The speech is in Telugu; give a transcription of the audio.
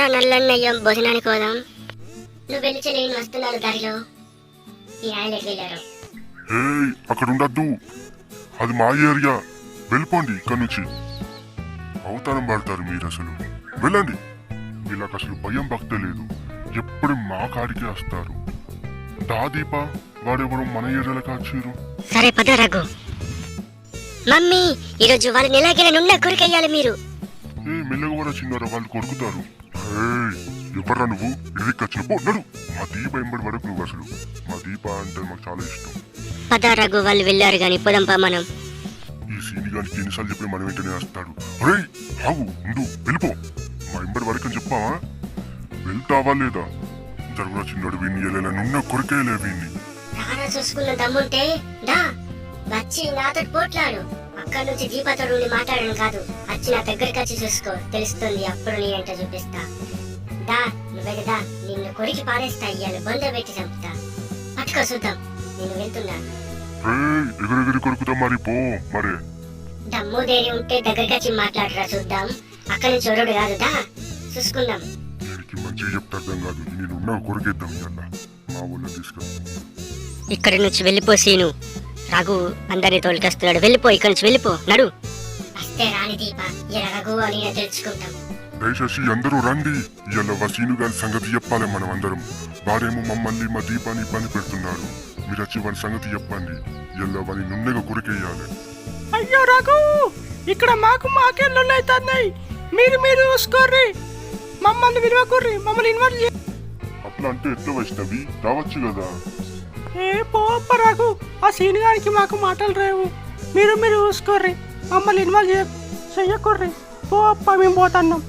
రా నల్లన్నయ్య భోజనానికి పోదాం. నువ్వు వెళ్ళి చెల్లి వస్తున్నాను దారిలో. ఈ ఆయన వెళ్ళారు. అక్కడ ఉండద్దు, అది మా ఏరియా. వెళ్ళిపోండి ఇక్కడ నుంచి. అవతారం పడతారు మీరు. అసలు వెళ్ళండి. వీళ్ళకి అసలు భయం భక్తే లేదు. ఎప్పుడు మా కాడికే వస్తారు. దాదీప వాడెవరు మన ఏరియాలో కాచీరు. సరే పద రఘు. మమ్మీ ఈరోజు వాళ్ళని ఎలాగైనా నున్న కొరికెయ్యాలి మీరు. మెల్లగా కూడా చిన్నారా, వాళ్ళు కొరుకుతారు. ఎవర్రా నువ్వు? ఇదికొచ్చిన పో నడు. మా దీప ఎంబడి వరకు నువ్వు. అసలు మా దీప అంటే మాకు చాలా ఇష్టం. పద రఘు, వాళ్ళు వెళ్ళారు గాని పోదాంపా మనం. ఈ సీని గారికి ఎన్నిసార్లు చెప్పి మనం వెంటనే వస్తాడు. అరే ఆగు, ఉండు, వెళ్ళిపో. మా ఎంబడి వరకు అని చెప్పావా? వెళ్తావా లేదా? జరుగున చిన్నాడు. వీడిని వెళ్ళేలా నున్న కొరికేయలే వీడిని. చూసుకున్న దమ్ముంటే దా వచ్చి నాతో పోట్లాడు. అక్కడి నుంచి దీపతో మాట్లాడను కాదు, వచ్చి నా దగ్గరికి వచ్చి చూసుకో, తెలుస్తుంది అప్పుడు నేనంటే చూపిస్తా. దా నువ్వు దా, నిన్ను కొరికి పారేస్తా. ఇయ్యాలి బొంద పెట్టి చంపుతా. పట్టుకో చూద్దాం. నేను వెళ్తున్నా. ఎగురెగిరి కొరుకుతా మరి. పో మరే. దమ్ము దేని ఉంటే దగ్గరికి వచ్చి మాట్లాడరా చూద్దాం. అక్కడి నుంచి ఒరుడు కాదు, దా చూసుకుందాం. దీనికి మంచిగా చెప్తే అర్థం కాదు. నేనున్నా కొరికేద్దాం. ఇవాళ మా ఊళ్ళో తీసుకెళ్తాం. ఇక్కడి నుంచి వెళ్ళిపో సీను. రఘు అందరినీ తోలికొస్తున్నాడు. వెళ్ళిపో, ఇక్కడి నుంచి వెళ్ళిపో. నడు. వస్తే రాని దీప, ఇలా రఘు అని తెలుసుకుంటాం. దయచేసి అందరూ రండి. ఇవాళ వసీను గారి సంగతి చెప్పాలి మనం అందరం. వాడేమో మమ్మల్ని మా దీపాన్ని ఇబ్బంది పెడుతున్నారు. మీరు వచ్చి వాడి సంగతి చెప్పండి. ఇవాళ వాడిని నున్నగా కొరికేయాలి. అయ్యో రఘు, ఇక్కడ మాకే లొల్లైతున్నాయి. మీరు చూసుకోర్రి. మమ్మల్ని విలువకుర్రి, మమ్మల్ని ఇన్వైట్ అట్లా అంటే ఎట్లా వైష్ణవి? రావచ్చు కదా. పోప్ప రఘు, ఆ సీన్ గారికి మాకు మాటలు రేవు. మీరు చూసుకోర్రి, మమ్మల్ని ఇన్వాల్వ్ చెయ్యకుర్రి. పోప్ప మేము పోతున్నాం.